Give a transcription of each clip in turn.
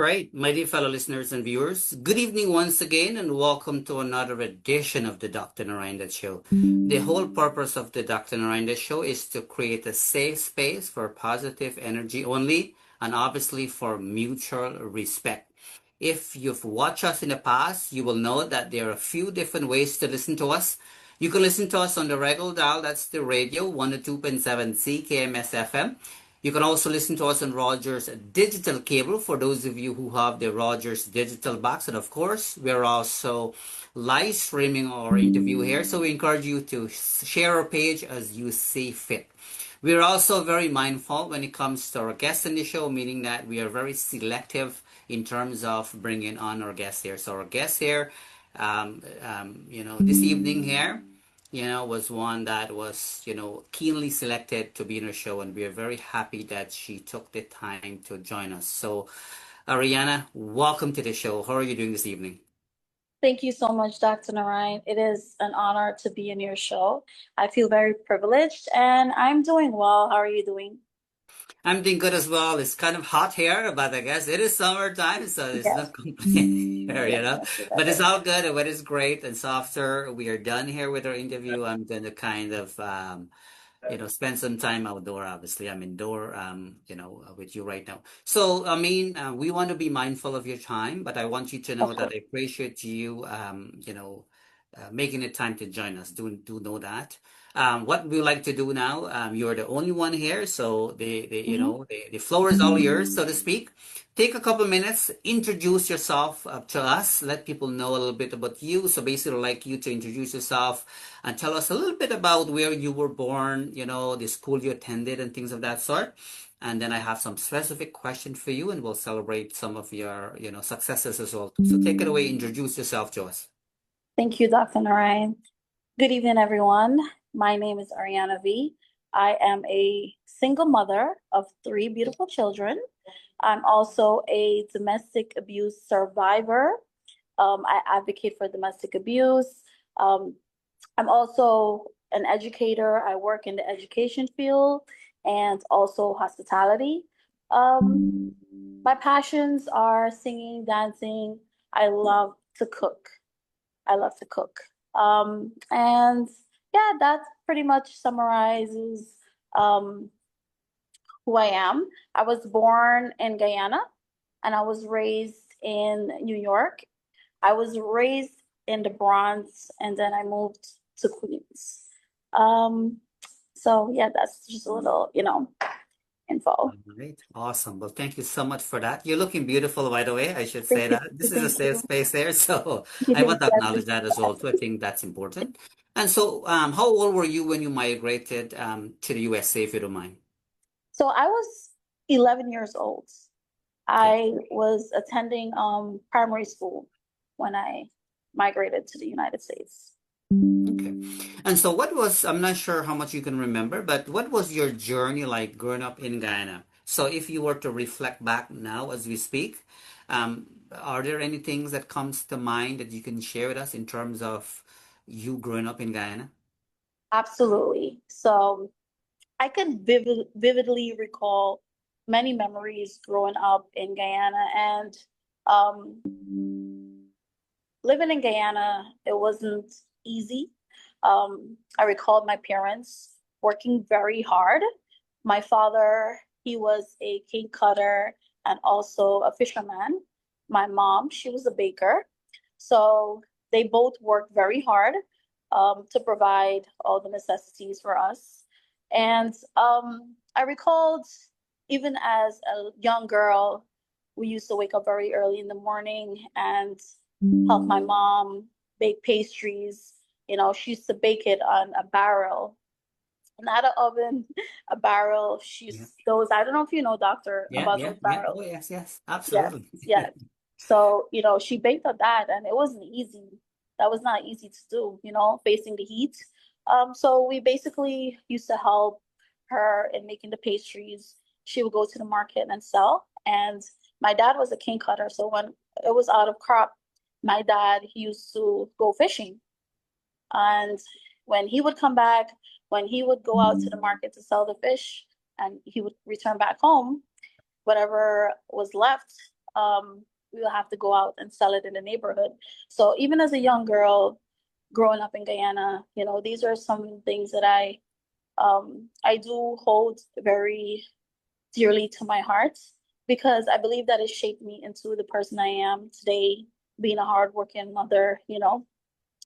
right, my dear fellow listeners and viewers, good evening once again, and welcome to another edition of the Dr. Narine Dat Show. The whole purpose of the Dr. Narine Dat Show is to create a safe space for positive energy only, and obviously for mutual respect. If you've watched us in the past, you will know that there are a few different ways to listen to us. You can listen to us on the regular dial, that's the radio, 102.7 CKMS FM. You can also listen to us on Rogers Digital Cable for those of you who have the Rogers Digital Box. And of course, we're also live streaming our interview here. So we encourage you to share our page as you see fit. We're also very mindful when it comes to our guests in the show, meaning that we are very selective in terms of bringing on our guests here. So our guest here, this evening here, was one that was, keenly selected to be in our show, and we are very happy that she took the time to join us. So, Arianna, welcome to the show. How are you doing this evening? Thank you so much, Dr. Narine. It is an honor to be in your show. I feel very privileged, and I'm doing well. How are you doing? I'm doing good as well. It's kind of hot here, but I guess it is summertime, so it's Yes. not complaining here, Yes, But it's all good. The weather's great. And so after we are done here with our interview, I'm going to kind of, spend some time outdoor. Obviously, I'm indoor, with you right now. So, I mean, we want to be mindful of your time, but I want you to know of that course. I appreciate you, making the time to join us. Do know that. What we like to do now, you're the only one here, so Mhm. the floor is all yours, so to speak. Take a couple minutes, introduce yourself to us, let people know a little bit about you. So basically, I'd like you to introduce yourself and tell us a little bit about where you were born, the school you attended, and things of that sort. And then I have some specific questions for you, and we'll celebrate some of your, successes as well. So take it away, introduce yourself to us. Thank you, Dr. Narine. Good evening, everyone. My name is Arianna Vee. I am a single mother of three beautiful children. I'm also a domestic abuse survivor. I advocate for domestic abuse. Um, I'm also an educator. I work in the education field and also hospitality. Um, my passions are singing, dancing. I love to cook. I love to cook. And yeah, that pretty much summarizes um, who I am. I was born in Guyana and I was raised in New York. I was raised in the Bronx and then I moved to Queens. Um, so yeah, that's just a little, info. All right, awesome. Well, thank you so much for that. You're looking beautiful, by the way. I should say Thank you. that. This is a Thank safe you. space there, so I Yes, want to acknowledge that as well too. I think that's important. And so, how old were you when you migrated to the USA, if you don't mind? so I was 11 years old. Okay. I was attending primary school when I migrated to the United States. Okay. And so what was, I'm not sure how much you can remember, but what was your journey like growing up in Guyana? So if you were to reflect back now as we speak, are there any things that comes to mind that you can share with us in terms of you growing up in Guyana? Absolutely. So I can vividly recall many memories growing up in Guyana and um, living in Guyana, it wasn't easy. I recalled my parents working very hard. My father, he was a cane cutter and also a fisherman. My mom, she was a baker. So they both worked very hard to provide all the necessities for us. And I recalled, even as a young girl, we used to wake up very early in the morning and help my mom bake pastries. She used to bake it on a barrel, not an oven, a barrel. Yeah. Those, I don't know if you know, doctor, Yeah, about yeah, those yeah. barrels. Oh, yes, yes, Yes, absolutely. yes. So, she baked on that and it wasn't easy. That was not easy to do, facing the heat. So we basically used to help her in making the pastries. She would go to the market and sell. And my dad was a cane cutter. So when it was out of crop, my dad, he used to go fishing. And when he would come back, when he would go out to the market to sell the fish and he would return back home, whatever was left, we will have to go out and sell it in the neighborhood. So even as a young girl growing up in Guyana, these are some things that I do hold very dearly to my heart because I believe that it shaped me into the person I am today, being a hardworking mother,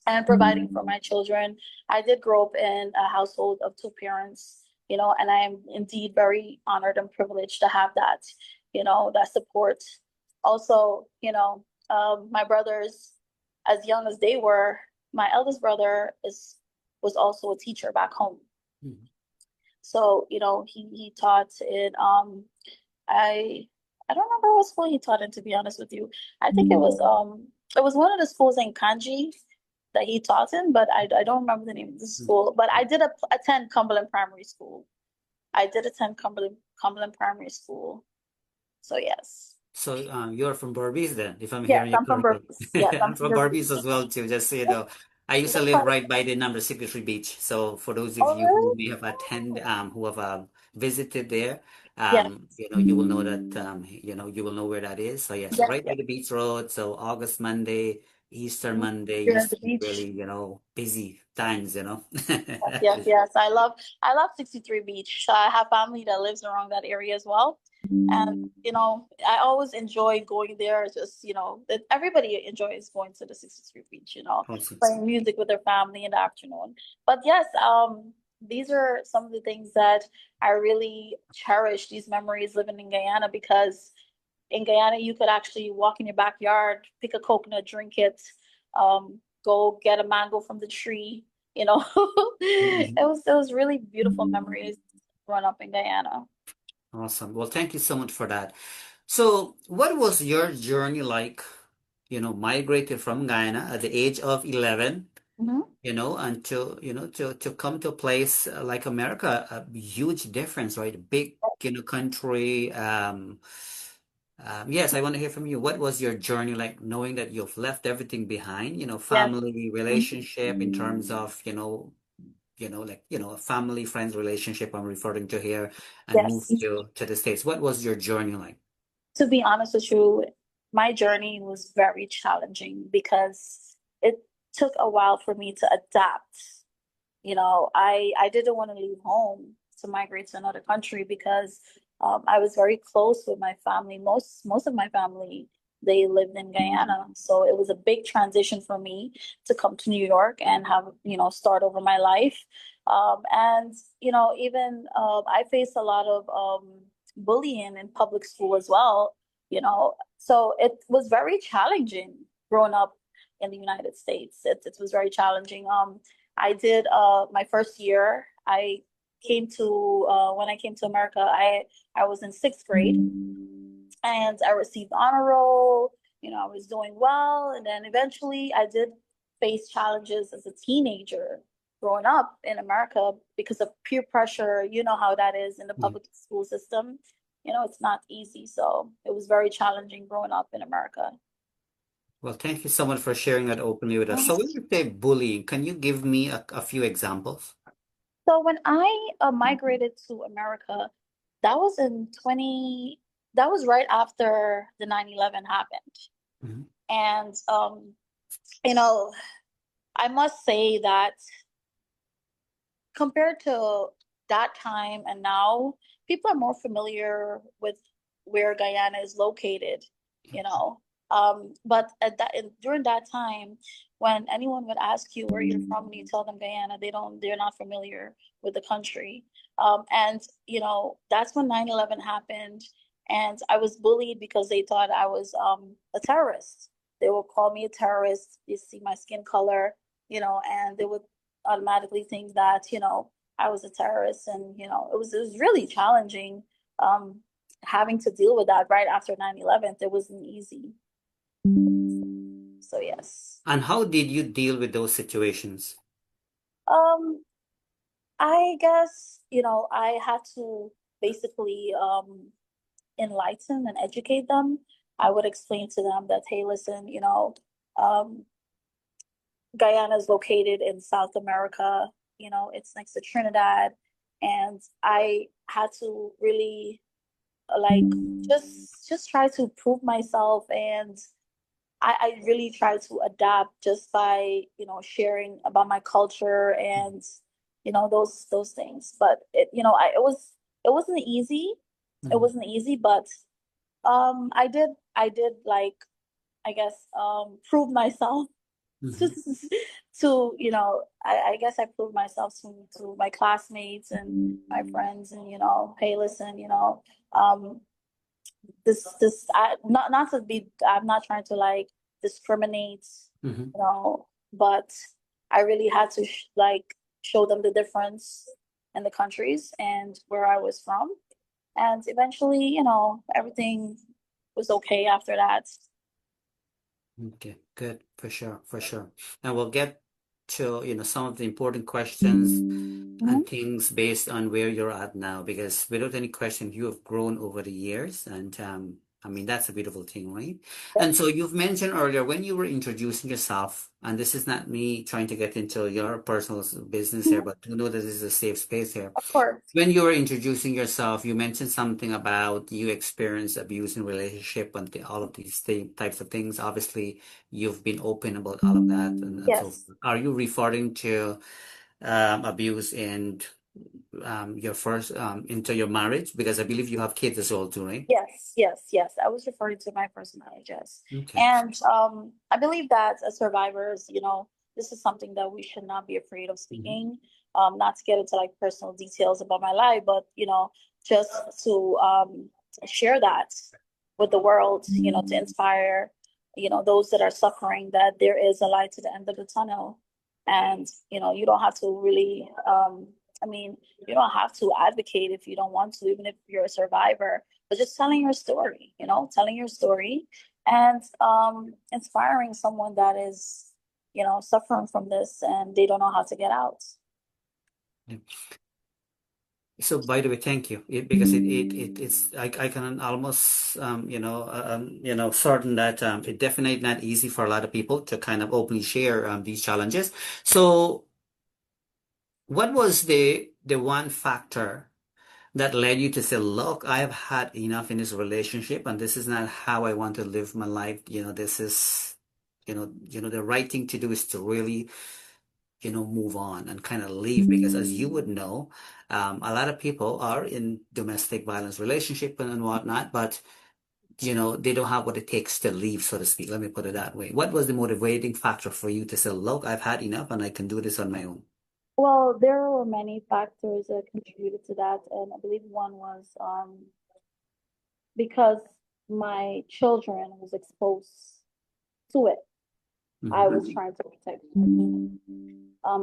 and providing for my children. I did grow up in a household of two parents, and I am indeed very honored and privileged to have that, that support. Also, my brothers, as young as they were, my eldest brother was also a teacher back home. Mhm. So, he taught in I I don't remember what school he taught in, to be honest with you. I think it was one of the schools in Kanji that he taught in, but I don't remember the name of the school. But I did attend Cumberland Primary School. I did attend Cumberland Primary School. So yes. So you're from Barbados then, if I'm Yes, hearing you I'm from correctly. Berbice. Yes, I'm I'm from from Barbados as Berbice. well too, just so you know. I used to What live part? right by the number 63 beach. So for those of Oh, you who really? may have attended, who have visited there, Yes, you will know that, you will know where that is. So yes, yes, right by yes. the beach road. So August Monday, Easter Mhm. Monday You're at used the to be beach. really, busy times, Yes, yes. I love 63 Beach. I have family that lives around that area as well. And I always enjoy going there. Just, everybody enjoys going to the 63 Beach, Awesome. playing music with their family in the afternoon. But yes, these are some of the things that I really cherish, these memories living in Guyana, because in Guyana you could actually walk in your backyard, pick a coconut, drink it, go get a mango from the tree, you know. It was really beautiful memories growing up in Guyana. Awesome. Well, thank you so much for that. So, what was your journey like, migrated from Guyana at the age of 11, Hmm. until, to come to a place like America, a huge difference, right? A big, country. Yes, I want to hear from you. What was your journey like knowing that you've left everything behind, Yes. family, Mhm. relationship in terms of, like, a family, friends relationship I'm referring to here and Yes. moved to the States. What was your journey like? To be honest with you, my journey was very challenging because it took a while for me to adapt. I didn't want to leave home to migrate to another country because I was very close with my family. Most of my family, they lived in Guyana, so it was a big transition for me to come to New York and have start over my life. And even I faced a lot of bullying in public school as well. So it was very challenging growing up in the United States. It was very challenging. I did my first year. When I came to America, I was in sixth grade and I received honor roll. I was doing well, and then eventually I did face challenges as a teenager growing up in America because of peer pressure. You know how that is in the Yeah. public school system. It's not easy, so it was very challenging growing up in America. Well, thank you so much for sharing that openly with us. So when you say bullying, can you give me a few examples? So when I migrated to America, that was that was right after the 9/11 happened. Mhm. And you know, I must say that compared to that time and now, people are more familiar with where Guyana is located, you know. But during that time, when anyone would ask you where you're from and you tell them Guyana, they're not familiar with the country. And that's when 9/11 happened, and I was bullied because they thought I was a terrorist. They would call me a terrorist. You see my skin color, and they would automatically think that I was a terrorist, and it was really challenging um, having to deal with that right after 9/11. It wasn't easy. So yes. And how did you deal with those situations? Um, I guess I had to basically enlighten and educate them. I would explain to them that, hey, listen, um, Guyana is located in South America. It's next to Trinidad. And I had to really like just try to prove myself, and I really try to adapt just by, sharing about my culture and, those things. But it wasn't easy. It Mhm. wasn't easy, but I did like, I guess, prove myself to, Mhm. I guess I proved myself to my classmates and my friends, and, hey, listen, not to be, I'm not trying to like discriminate, Mhm. but I really had to like show them the difference in the countries and where I was from. And eventually, everything was okay after that. Okay, good, for sure, for sure. And we'll get to, some of the important questions and Mhm. things based on where you're at now, because without any question, you have grown over the years, and I mean that's a beautiful thing, right? And so you've mentioned earlier when you were introducing yourself, and this is not me trying to get into your personal business here, Mhm. but to know that this is a safe space here. Of course. When you were introducing yourself, you mentioned something about you experience abuse in relationship and all of these types of things. Obviously, you've been open about all of that, and so Yes. forth. Are you referring to abuse in your first into your marriage? Because I believe you have kids as well too, right? Yes, yes, yes. I was referring to my personality, yes. Okay. And I believe that as survivors, this is something that we should not be afraid of Hmm. speaking. Not to get into like personal details about my life, but just to share that with the world, to inspire, those that are suffering, that there is a light to the end of the tunnel. And, you don't have to really, I mean, you don't have to advocate if you don't want to, even if you're a survivor, but just telling your story, telling your story and inspiring someone that is, suffering from this and they don't know how to get out. So, by the way, thank you. Because it's I can almost certain that it definitely not easy for a lot of people to kind of openly share these challenges. So, what was the one factor that led you to say, look, I have had enough in this relationship, and this is not how I want to live my life. This is, the right thing to do is to really, move on and kind of leave, because as you would know, a lot of people are in domestic violence relationship and whatnot, but they don't have what it takes to leave, so to speak. Let me put it that way. What was the motivating factor for you to say, look, I've had enough and I can do this on my own? Well, there were many factors that contributed to that, and I believe one was because my children was exposed to it. I Hmm. was trying to protect them.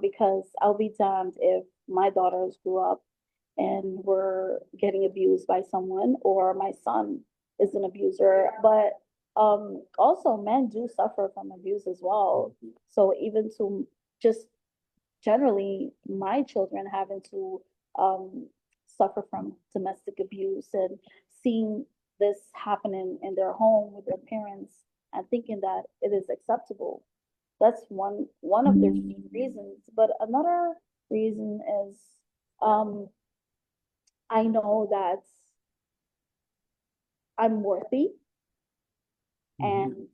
Because I'll be damned if my daughters grew up and were getting abused by someone, or my son is an abuser. But also, men do suffer from abuse as well. So even to just generally, my children having to um, suffer from domestic abuse and seeing this happening in their home with their parents and thinking that it is acceptable. That's one of the reasons. But another reason is um, I know that I'm worthy Hmm. and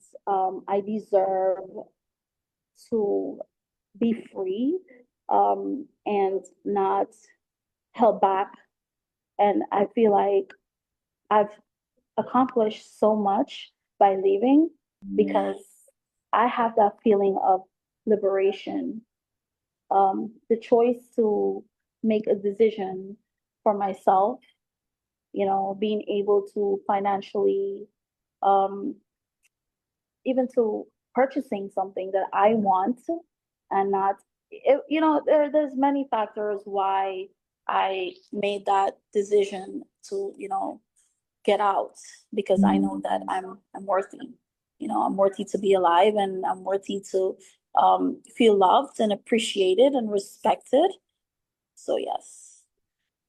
I deserve to be free and not held back. And I feel like I've accomplished so much by leaving because I have that feeling of liberation, the choice to make a decision for myself, being able to financially, um, even to purchasing something that I want and not, there's many factors why I made that decision to, get out because I know that I'm worthy. I'm worthy to be alive and I'm worthy to feel loved and appreciated and respected. So yes.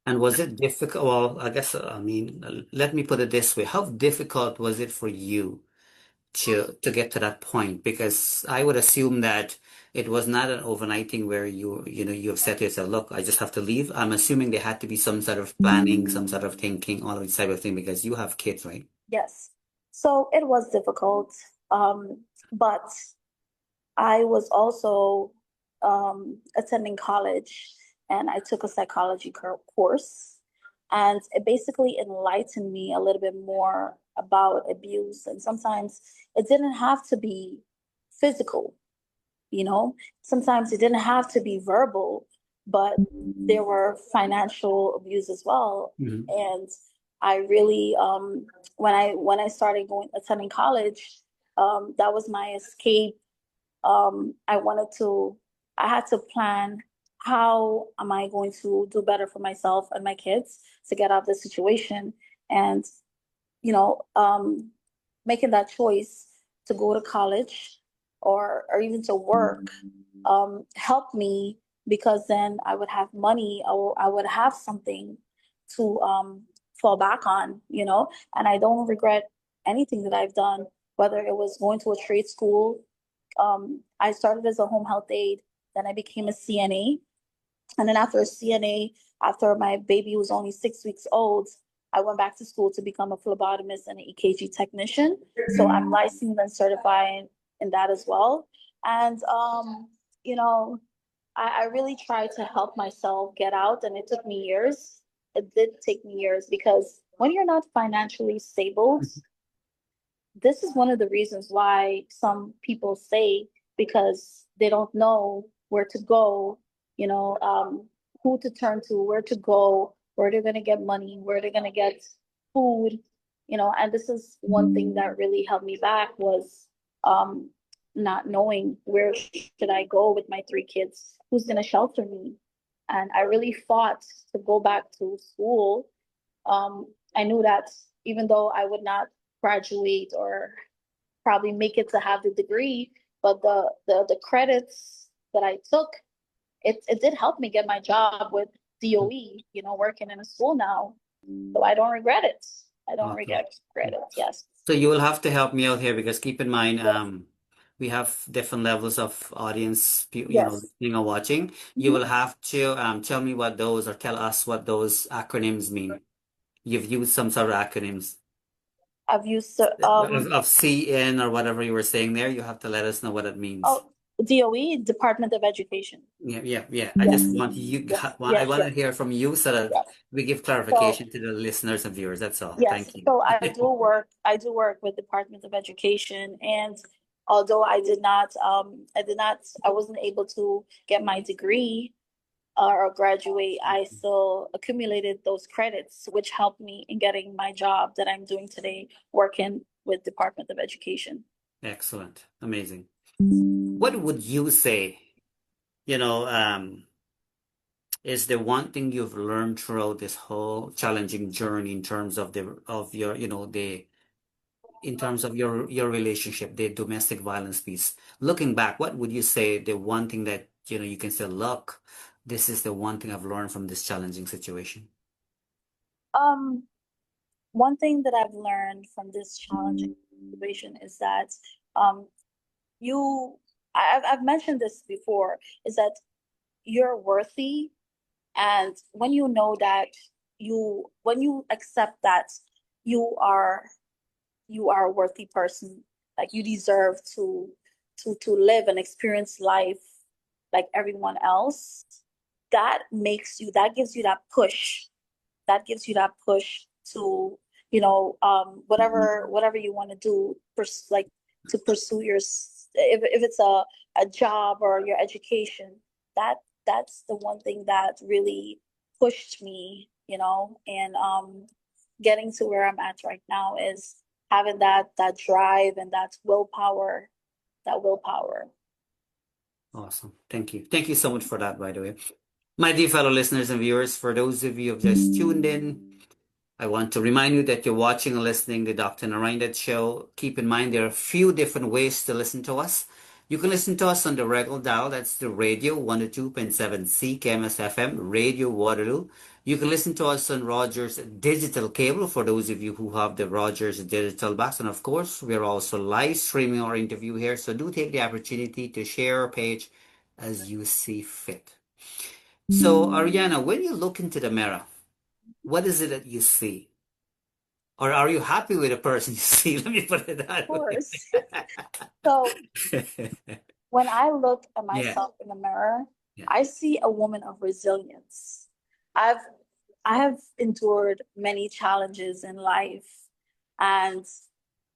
And was it difficult? Well, I guess, I mean, let me put it this way. How difficult was it for you to get to that point? Because I would assume that it was not an overnight thing where you have said to yourself, look, I just have to leave. I'm assuming there had to be some sort of planning, some sort of thinking, all of this type of thing, because you have kids, right? Yes. So it was difficult. But I was also attending college and I took a psychology course, and it basically enlightened me a little bit more about abuse. And sometimes it didn't have to be physical, you know, sometimes it didn't have to be verbal, but there were financial abuse as well. Mhm. And I really, when I started going attending college, that was my escape. I wanted to, I had to plan how am I going to do better for myself and my kids to get out of the situation. And, you know, making that choice to go to college or even to work helped me because then I would have money or I would have something to fall back on, you know, and I don't regret anything that I've done, whether it was going to a trade school. I started as a home health aide, then I became a CNA. And then after a CNA, after my baby was only 6 weeks old, I went back to school to become a phlebotomist and an EKG technician. So I'm licensed and certified in that as well. And you know, I really tried to help myself get out, and it took me years. It did take me years because when you're not financially stable, this is one of the reasons why some people say because they don't know where to go, you know, who to turn to, where to go, where they're going to get money, where they're going to get food, you know, and this is one thing that really held me back was um, not knowing where should I go with my three kids, who's going to shelter me. And I really fought to go back to school. I knew that even though I would not graduate or probably make it to have the degree, but the credits that I took, it did help me get my job with DOE, you know, working in a school now. So I don't regret it. I don't Awesome. regret it. Yes. So you will have to help me out here because keep in mind, we have different levels of audience, Yes. listening or watching. You will Mhm. have to tell me what those or tell us what those acronyms mean. You've used some sort of acronyms I've used of CN or whatever you were saying there. You have to let us know what it means. oh, DOE, Department of Education. Yeah, yeah, yeah. I just Yes. want you, Yes. I Yes. want to Yes. hear from you so that Yes. we give So clarification to the listeners and viewers. That's all. yes, Thank you. so I do work with Department of Education, and although I wasn't able to get my degree or graduate, I still accumulated those credits, which helped me in getting my job that I'm doing today, working with Department of Education. Excellent. Amazing. What would you say, you know, is the one thing you've learned throughout this whole challenging journey in terms of of your, in terms of your relationship, the domestic violence piece? Looking back, what would you say the one thing that, you can say, look, this is the one thing I've learned from this challenging situation? Um, One thing that I've learned from this challenging situation is that um, you, I've mentioned this before, is that you're worthy. And when you know that when you accept that you are, you are a worthy person, like you deserve to live and experience life like everyone else, that gives you that push. That gives you that push to, you know, whatever you want to do, like to pursue if it's a job or your education, that that's the one thing that really pushed me, you know, and getting to where I'm at right now is having that drive and that willpower. Awesome. Thank you. Thank you so much for that, by the way. My dear fellow listeners and viewers, for those of you who have just tuned in, I want to remind you that you're watching and listening to Dr. Narine Dat Show. Keep in mind there are a few different ways to listen to us. You can listen to us on the regular dial, that's the radio 102.7 CKMS FM, Radio Waterloo. You can listen to us on Rogers Digital Cable for those of you who have the Rogers Digital Box. And of course, we're also live streaming our interview here. So do take the opportunity to share our page as you see fit. So, Ariana, when you look into the mirror, what is it that you see? Or are you happy with the person you see? Let me put it Of that way. course. So when I look at Yeah, myself in the mirror, yeah, I see a woman of resilience. I've I have endured many challenges in life, and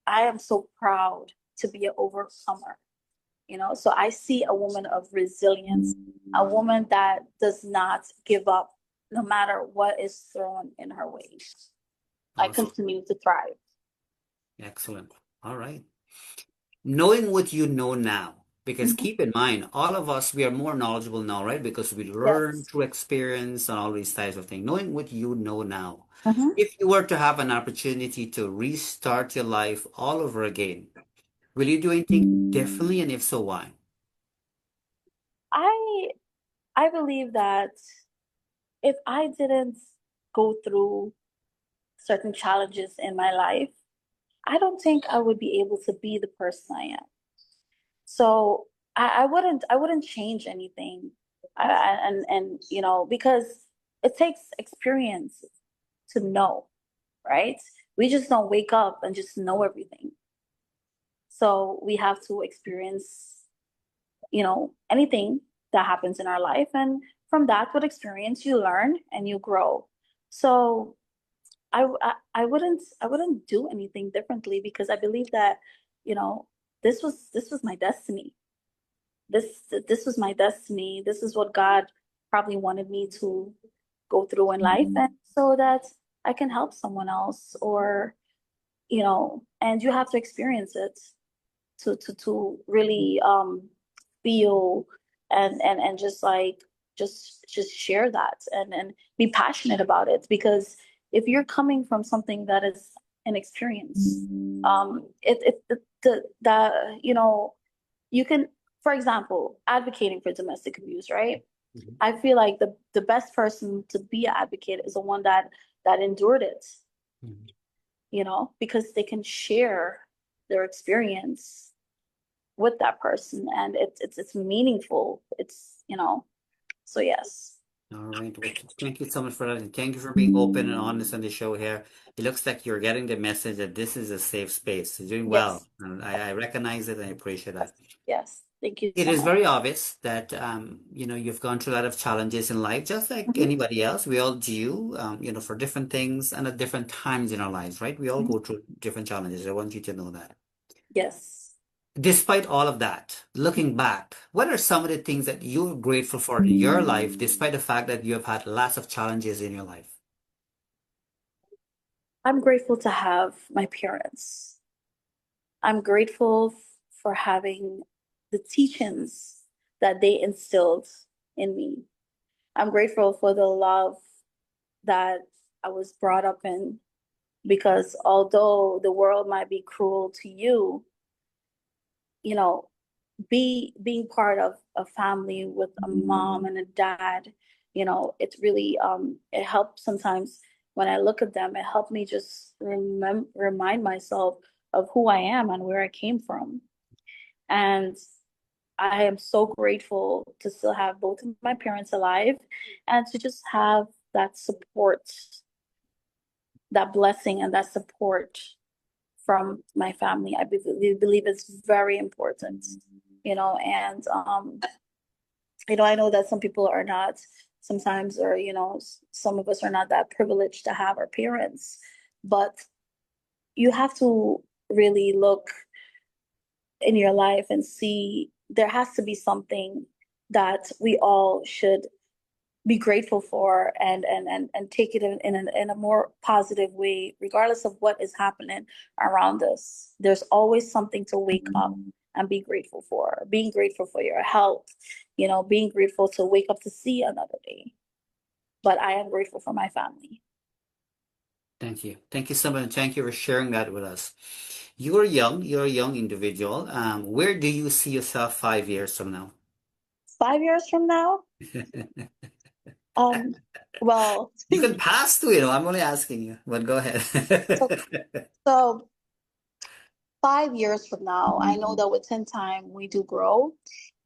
I am so proud to be an overcomer. So I see a woman of resilience, a woman that does not give up no matter what is thrown in her way. I awesome. continue to thrive. Excellent. All right. Knowing what you know now, because Mhm. keep in mind, all of us, we are more knowledgeable now, right? Because we learn Yes. through experience and all these types of things. Knowing what you know now, Mhm. if you were to have an opportunity to restart your life all over again, will you do anything differently? And if so, why? I I believe that if I didn't go through certain challenges in my life, I don't think I would be able to be the person I am. So I wouldn't change anything. And because it takes experience to know, right? We just don't wake up and just know everything. So we have to experience, anything that happens in our life. And from that, with experience, you learn and you grow. So I wouldn't do anything differently because I believe that, you know, this was my destiny. This was my destiny. This is what God probably wanted me to go through in life, and so that I can help someone else, or and you have to experience it to really feel and just like just share that and be passionate about it, because if you're coming from something that is an experience, the you can, for example, advocating for domestic abuse, right? Mhm. I feel like the best person to be an advocate is the one that endured it, Mhm. because they can share their experience with that person, and it's meaningful. So yes. All right. Well, thank you so much for that. And thank you for being open and honest on the show here. It looks like you're getting the message that this is a safe space. You're doing well. Yes. And I recognize it and I appreciate Yes. that. Yes. Thank you It so is much. very obvious that you've gone through a lot of challenges in life, just like Mhm. anybody else. We all do, for different things and at different times in our lives, right? We all Mhm. go through different challenges. I want you to know that. Yes. Despite all of that, looking back, what are some of the things that you're grateful for in your life, despite the fact that you have had lots of challenges in your life? I'm grateful to have my parents. I'm grateful for having the teachings that they instilled in me. I'm grateful for the love that I was brought up in, because although the world might be cruel to you, you know, being part of a family with a mom and a dad, it helped sometimes. When I look at them, it helped me just remind myself of who I am and where I came from. And I am so grateful to still have both of my parents alive and to just have that support, that blessing and that support from my family. I believe it's very important, and I know that some people are not sometimes, or some of us are not that privileged to have our parents, but you have to really look in your life and see there has to be something that we all should be grateful for, and take it in a more positive way, regardless of what is happening around us. There's always something to wake up and be grateful for. Being grateful for your health, being grateful to wake up to see another day. But I am grateful for my family. Thank you. Thank you so much. Thank you for sharing that with us. You are young. You're a young individual. Where do you see yourself 5 years from now? 5 years from now, Um, well, You can pass to it. I'm only asking you, but go ahead. so, so 5 years from now, I know that within time we do grow,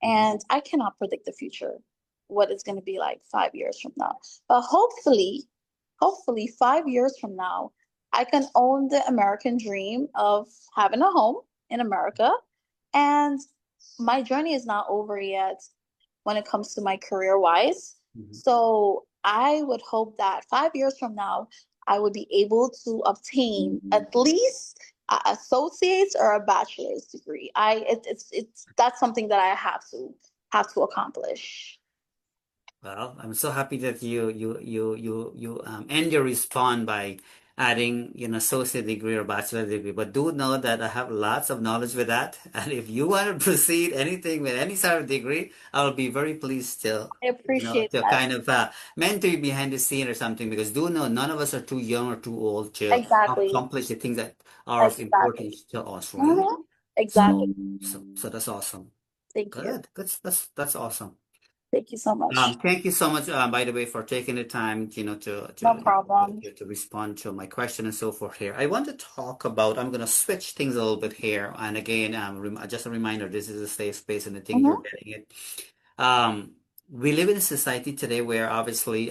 and I cannot predict the future, what it's going to be like 5 years from now. But hopefully 5 years from now, I can own the American dream of having a home in America. And my journey is not over yet when it comes to my career wise. Mhm. So I would hope that 5 years from now, I would be able to obtain at least associate's or a bachelor's degree. It's that's something that I have to accomplish. Well, I'm so happy that you end your response by adding, associate degree or bachelor degree. But do know that I have lots of knowledge with that, and if you want to proceed anything with any sort of degree, I will be very pleased to, I appreciate to that. kind of mentor you behind the scene or something. Because do know none of us are too young or too old to Exactly. accomplish the things that are of Exactly. importance to us, right? Mhm. So, Exactly. so that's awesome. Thank you. Good. That's awesome. Thank you so much. Thank you so much, by the way, for taking the time, No problem. to respond to my question and so forth here. I want to talk about, I'm going to switch things a little bit here. And again, just a reminder, this is a safe space and I think you're Hmm. getting it. Um, we live in a society today where obviously,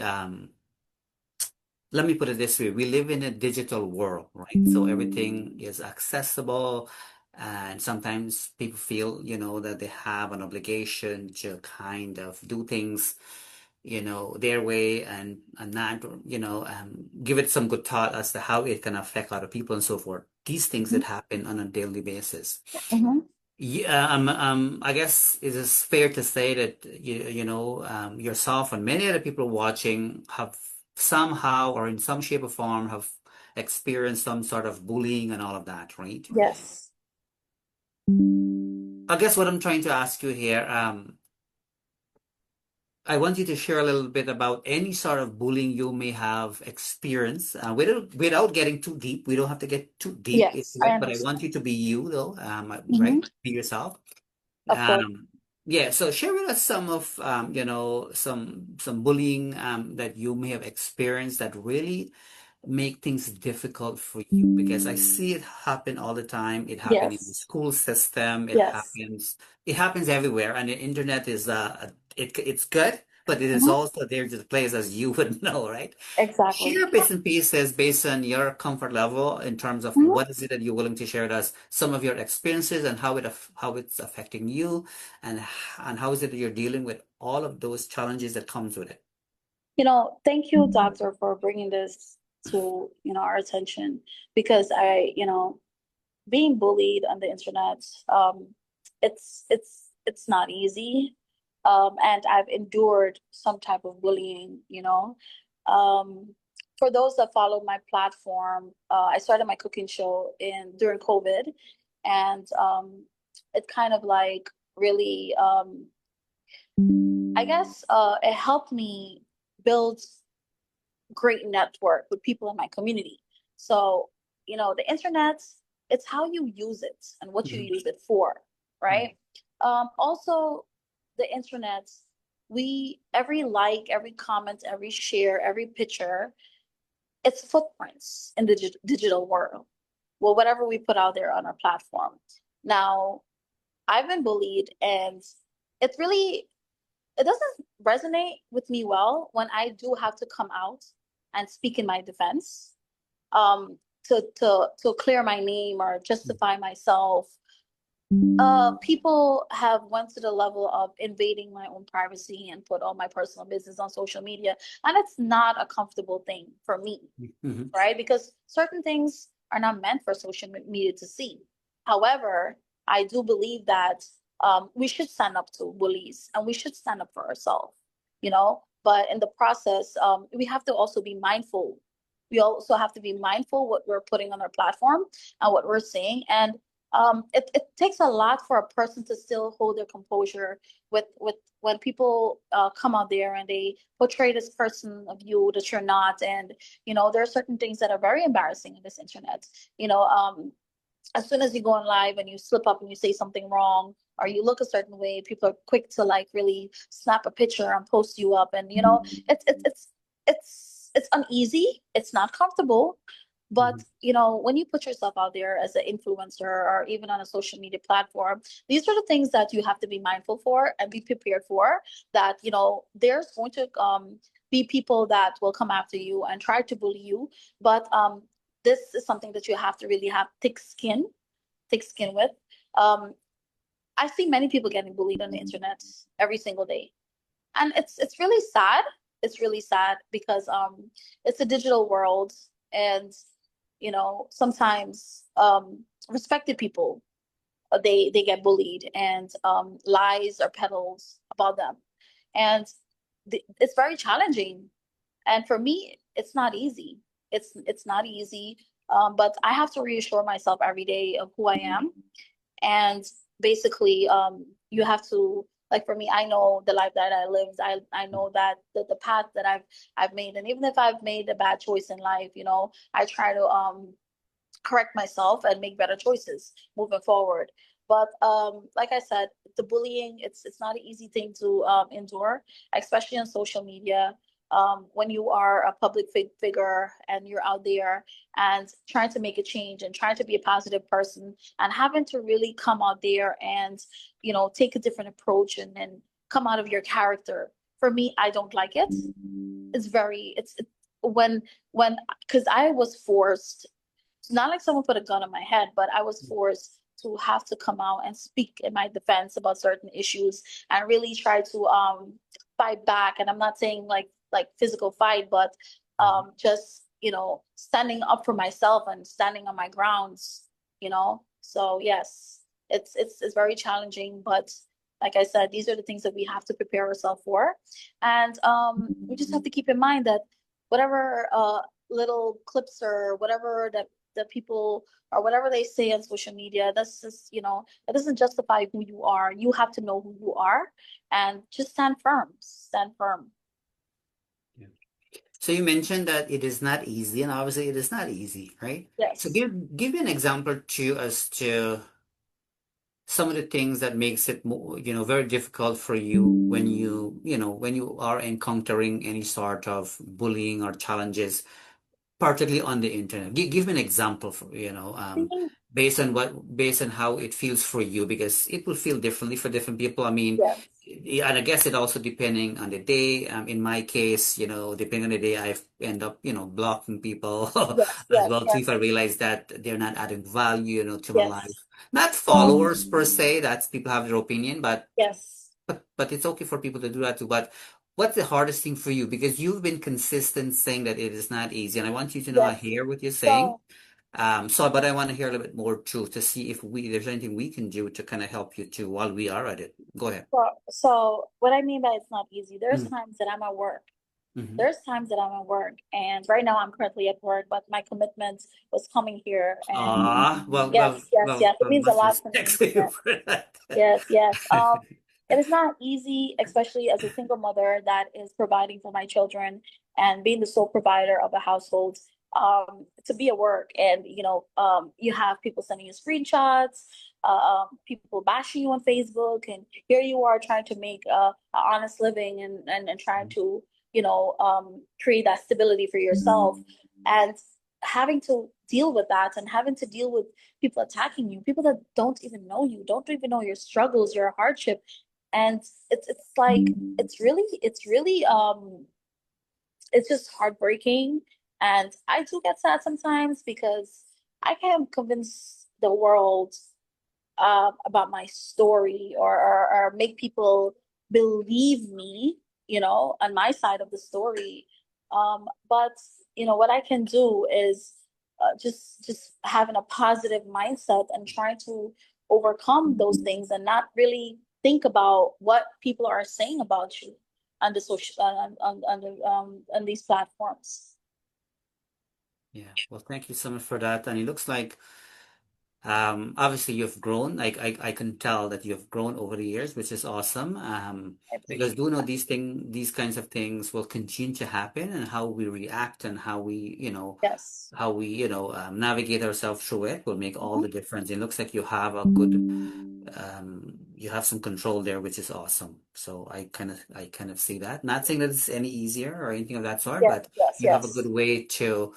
let me put it this way. We live in a digital world, right? So everything is accessible. And sometimes people feel, that they have an obligation to kind of do things, their way and not, give it some good thought as to how it can affect other people and so forth. These things Hmm. that happen on a daily basis. Hmm. Yeah, I guess it is fair to say that yourself and many other people watching have somehow or in some shape or form have experienced some sort of bullying and all of that, right? Yes. I guess what I'm trying to ask you here, I want you to share a little bit about any sort of bullying you may have experienced, without getting too deep. We don't have to get too deep Yes, into I it, but I want understand. you to be you, though, Hmm. right? Be yourself. Of course. Yeah, so share with us some of some bullying that you may have experienced that really make things difficult for you because I see it happen all the time. It happens in the Yes. school system. Yes. It happens everywhere. And the internet is it's good, but it is Hmm. also there to play as you would know, right? Exactly. Share bits and pieces based on your comfort level in terms of Hmm. what is it that you're willing to share with us, some of your experiences and how it's affecting you, and how is it that you're dealing with all of those challenges that comes with it. Thank you, doctor, for bringing this to, our attention because being bullied on the internet, it's not easy. And I've endured some type of bullying, Um, for those that follow my platform, I started my cooking show in during COVID, and it kind of like really, I guess, it helped me build great network with people in my community. So, the internet, it's how you use it and what you Mhm. use it for, right? Also, the internet, every like, every comment, every share, every picture, it's footprints in the digital world. Well, whatever we put out there on our platform. Now, I've been bullied and it really it doesn't resonate with me well when I do have to come out and speak in my defense, to clear my name or justify myself. People have went to the level of invading my own privacy and put all my personal business on social media, and it's not a comfortable thing for me, Mhm. right? Because certain things are not meant for social media to see. However, I do believe that we should stand up to bullies and we should stand up for ourselves, But in the process, we have to also be mindful. We also have to be mindful what we're putting on our platform and what we're saying. And it takes a lot for a person to still hold their composure with when people come out there and they portray this person of you that you're not. And there are certain things that are very embarrassing in this internet. As soon as you go on live and you slip up and you say something wrong or you look a certain way, people are quick to like really snap a picture and post you up. And it's uneasy, it's not comfortable. But Mhm. when you put yourself out there as an influencer or even on a social media platform, these are the things that you have to be mindful for and be prepared for. That there's going to be people that will come after you and try to bully you. But this is something that you have to really have thick skin with. Um, I see many people getting bullied on the internet every single day, and it's really sad. It's really sad because it's a digital world, and sometimes respected people, they get bullied, and lies are peddled about them, and it's very challenging. And for me, it's not easy. It's not easy. But I have to reassure myself every day of who I am. And basically, you have to, like, for me, I know the life that I lived. I know that the path that I've made. And even if I've made a bad choice in life, I try to correct myself and make better choices moving forward. But like I said, the bullying, it's not an easy thing to endure, especially on social media. When you are a public figure and you're out there and trying to make a change and trying to be a positive person, and having to really come out there and take a different approach, and come out of your character. For me, I don't like it. It's when because I was forced, not like someone put a gun on my head, but I was forced to have to come out and speak in my defense about certain issues and really try to fight back. And I'm not saying like physical fight, but Mhm. just standing up for myself and standing on my grounds. So yes, it's very challenging, but like I said, these are the things that we have to prepare ourselves for. And we just have to keep in mind that whatever little clips or whatever that the people or whatever they say on social media, that's just, that doesn't justify who you are. You have to know who you are and just stand firm. Stand firm. Yeah. So you mentioned that it is not easy, and obviously it is not easy, right? So Yes. give me an example too as to some of the things that makes it more, very difficult for you when when you are encountering any sort of bullying or challenges, particularly on the internet. Give me an example for, Thinking, based on how it feels for you, because it will feel differently for different people. I mean, yes, yeah, and I guess it also depending on the day. In my case, depending on the day, I end up, blocking people yes, as yes, well too yes, if I realize that they're not adding value, to my yes, life. Not followers per se, that's people have their opinion, but yes, but it's okay for people to do that too. But what's the hardest thing for you? Because you've been consistent saying that it is not easy, and I want you to know I yes. hear what you're saying. So, But I want to hear a little bit more too to see if there's anything we can do to kind of help you too while we are at it. Go ahead. so what I mean by it's not easy, there's Mm-hmm. times that I'm at work. Mm-hmm. There's times that I'm at work, and right now I'm currently at work, but my commitment was coming here. And Ah, yes, yes, yes, it means a much lot for respect me. to you Yes. for that. Yes, yes. It is not easy, especially as a single mother that is providing for my children and being the sole provider of a household, to be at work, and you have people sending you screenshots, people bashing you on Facebook, and here you are trying to make an honest living, and trying to create that stability for yourself, and having to deal with that, and having to deal with people attacking you, people that don't even know you, don't even know your struggles, your hardship. And it's like it's just heartbreaking. And I do get sad sometimes because I can't convince the world about my story, or make people believe me, on my side of the story. But what I can do is just having a positive mindset and trying to overcome those things, and not really think about what people are saying about you on the social on these platforms. Yeah, well, thank you so much for that. And it looks like Obviously you've grown. Like I can tell that you've grown over the years, which is awesome. I Because appreciate do know that. these kinds of things will continue to happen, and how we react and how we, Yes. navigate ourselves through it will make all Mhm. the difference. It looks like you have some control there, which is awesome. So I kind of see that. Not saying that it's any easier or anything of that sort, Yes, but yes, you have a good yes. way to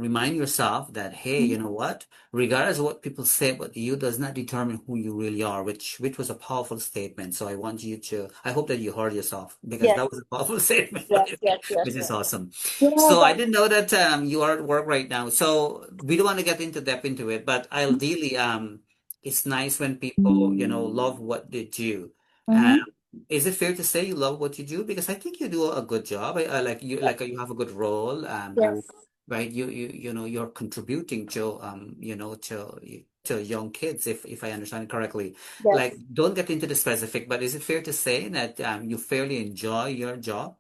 remind yourself that, hey, you Mhm. know what? Regardless of what people say about you, does not determine who you really are, which was a powerful statement. So I hope that you heard yourself, because Yes, that was a powerful statement, yes, yes, yes, which is yes. awesome. You know So I that. didn't know that you are at work right now. So we don't want to get into depth into it, but ideally, it's nice when people, love what they do. Um, Mm-hmm. is it fair to say you love what you do? Because I think you do a good job. I like you have a good role. Yes, Right, you're contributing to to young kids, if I understand it correctly. yes. Like, don't get into the specific, but is it fair to say that you fairly enjoy your job?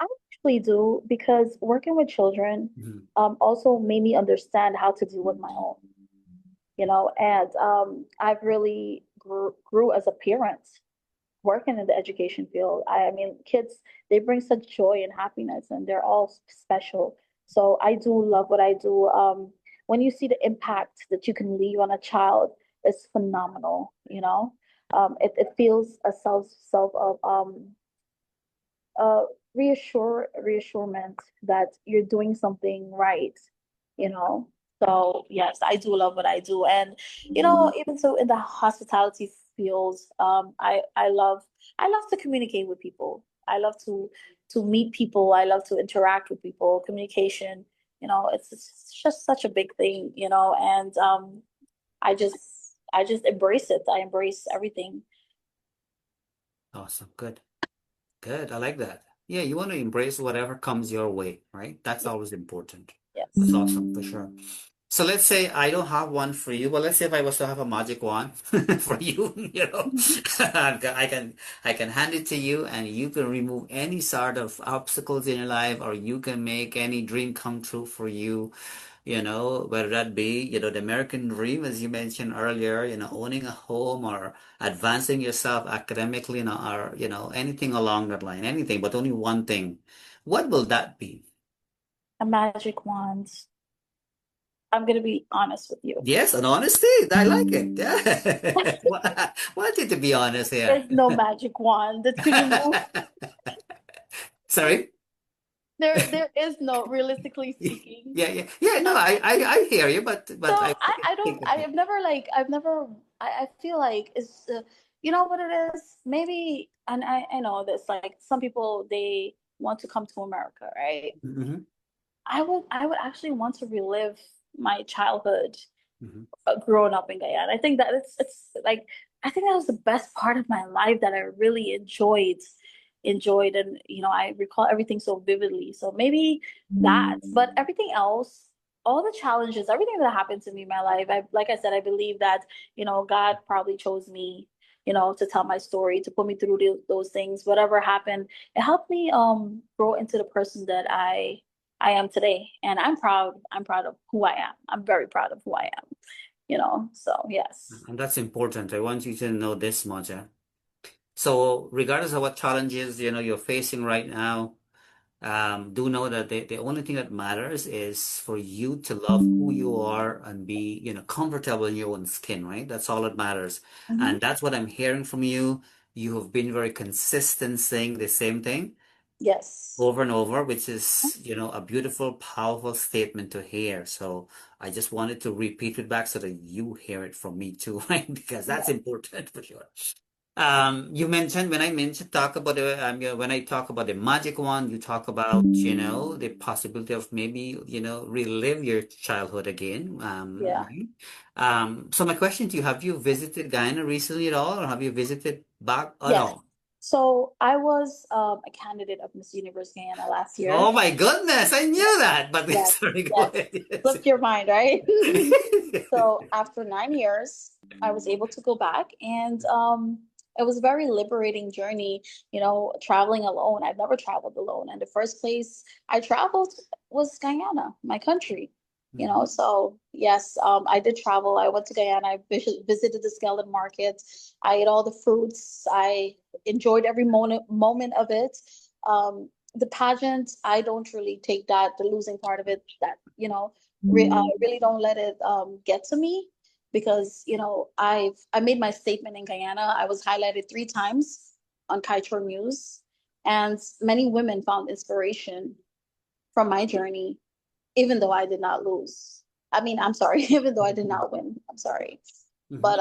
I actually do because working with children Mhm. also made me understand how to deal with my own, and I've really grew as a parent working in the education field. I mean, kids, they bring such joy and happiness, and they're all special. So I do love what I do. When you see the impact that you can leave on a child, it's phenomenal. It feels a self of uh reassurement that you're doing something right, you know. So yes, I do love what I do. And even so in the hospitality fields, I love to communicate with people. I love to meet people. I love to interact with people. Communication, it's just such a big thing. And I just embrace it. I embrace everything. Awesome. Good. Good. I like that. Yeah, you want to embrace whatever comes your way, right? That's Yes, always important. yes. That's awesome for sure. So let's say I don't have one for you, but let's say if I was to have a magic wand for you, Mhm. I can hand it to you, and you can remove any sort of obstacles in your life, or you can make any dream come true for you, whether that be, the American dream, as you mentioned earlier, owning a home, or advancing yourself academically, or, anything along that line, anything, but only one thing. What will that be? A magic wand. I'm gonna be honest with you. Yes, and honesty. I like it. Yeah. Want you to be honest here. There's no magic wand that could remove. Sorry? There is no, realistically speaking. Yeah, yeah. Yeah, no, I hear you, So but I I don't. think the I point. have never like. I've never. I feel like it's. You know what it is? Maybe, and I know this. Like some people, they want to come to America, right? Hmm. I would actually want to relive my childhood Hmm. growing up in Guyana. I think that it's like I think that was the best part of my life that I really enjoyed, and I recall everything so vividly. So maybe that, but everything else, all the challenges, everything that happened to me in my life, I like I said, I believe that God probably chose me, to tell my story, to put me through those things. Whatever happened, it helped me grow into the person that I am today, and I'm proud of who I am. I'm very proud of who I am. So yes. And that's important. I want you to know this much. So regardless of what challenges, you're facing right now, do know that the only thing that matters is for you to love who you are and be, comfortable in your own skin, right? That's all that matters. Hmm. And that's what I'm hearing from you. You have been very consistent saying the same thing Yes. over and over, which is, a beautiful, powerful statement to hear. So I just wanted to repeat it back so that you hear it from me too, right? Because that's Yes. important for sure. You mentioned when I mentioned talk about when I talk about the magic wand, you talk about, the possibility of maybe, relive your childhood again. Yeah. Right? So my question to you, have you visited Guyana recently at all, or have you visited back at Yes. all? So I was a candidate of Miss Universe Guyana last year. Oh my goodness, I Yes. knew that, but Yes. sorry, go Yes. ahead. Yes. Flipped your mind, right? So after 9 years, I was able to go back, and it was a very liberating journey, traveling alone. I've never traveled alone. And the first place I traveled was Guyana, my country. you know. So yes, I did travel. I went to Guyana. I visited the skeleton market. I ate all the fruits. I enjoyed every moment of it. The pageant, I don't really take that, the losing part of it, that, you know, I really don't let it get to me, because, you know, I made my statement in Guyana. I was highlighted 3 times on Kaitor News, and many women found inspiration from my journey, even though I did not lose. I mean, I'm sorry, even though I did not win. I'm sorry. But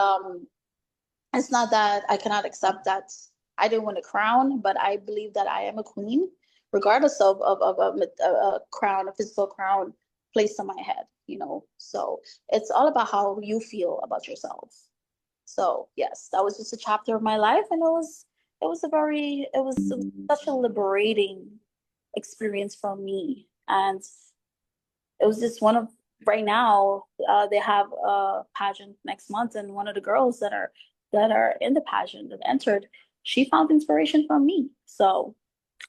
it's not that I cannot accept that I didn't win a crown, but I believe that I am a queen, regardless of a crown, a physical crown placed on my head, you know. So it's all about how you feel about yourself. So yes, that was just a chapter of my life, and it was such a liberating experience for me. And it was just one of, right now, they have a pageant next month, and one of the girls that are in the pageant that entered, she found inspiration from me. So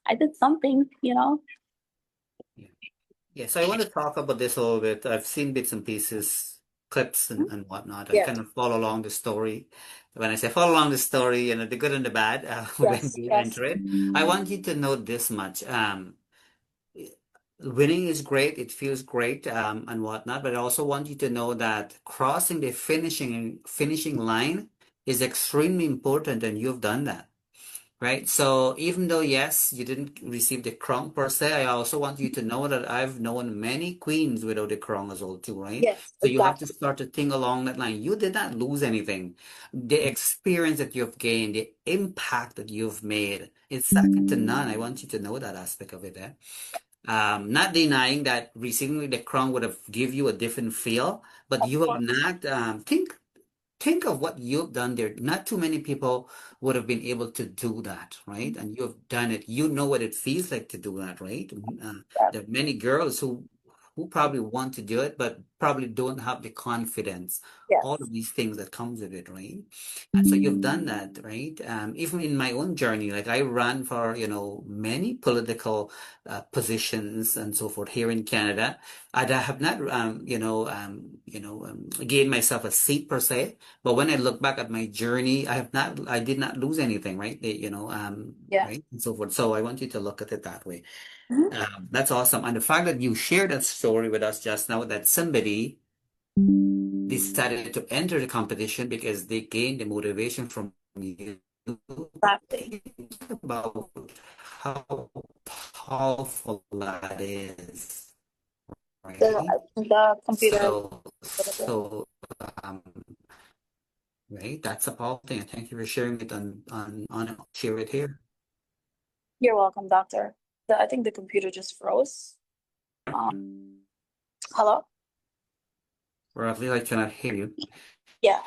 I did something, you know. Yeah. Yeah, so I want to talk about this a little bit. I've seen bits and pieces, clips and whatnot. I Yes, kind of follow along the story. When I say follow along the story, you know, the good and the bad, when yes, you yes, enter it. I want you to know this much. Winning is great, it feels great, and whatnot, but I also want you to know that crossing the finishing line is extremely important, and you've done that. Right. So even though, yes, you didn't receive the crown per se, I also want you to know that I've known many queens without the crown as well too, right? yes, So you have to exactly. start to think along that line. You did not lose anything. The experience that you've gained, the impact that you've made, it's second to none. I want you to know that aspect of it, eh? Not denying that receiving the crown would have give you a different feel, but Of you have course. not think of what you've done there. Not too many people would have been able to do that, right? And you've done it. You know what it feels like to do that, right? Yes, There are many girls who probably want to do it, but probably don't have the confidence. All yes, of these things that comes with it, right? And so you've done that, right? Even in my own journey, like I ran for, you know, many political positions and so forth here in Canada. I have not, gained myself a seat per se, but when I look back at my journey, I did not lose anything, right? yes. Right, and so forth. So I want you to look at it that way. Mhm. That's awesome. And the fact that you shared that story with us just now, that somebody decided to enter the competition because they gained the motivation from you. Exactly. Think about how powerful that is, right? The computer. So, um, right? That's a powerful thing. And thank you for sharing it on share it here. You're welcome, doctor. I think the computer just froze. Hello? Or at least I cannot hear you. Yeah.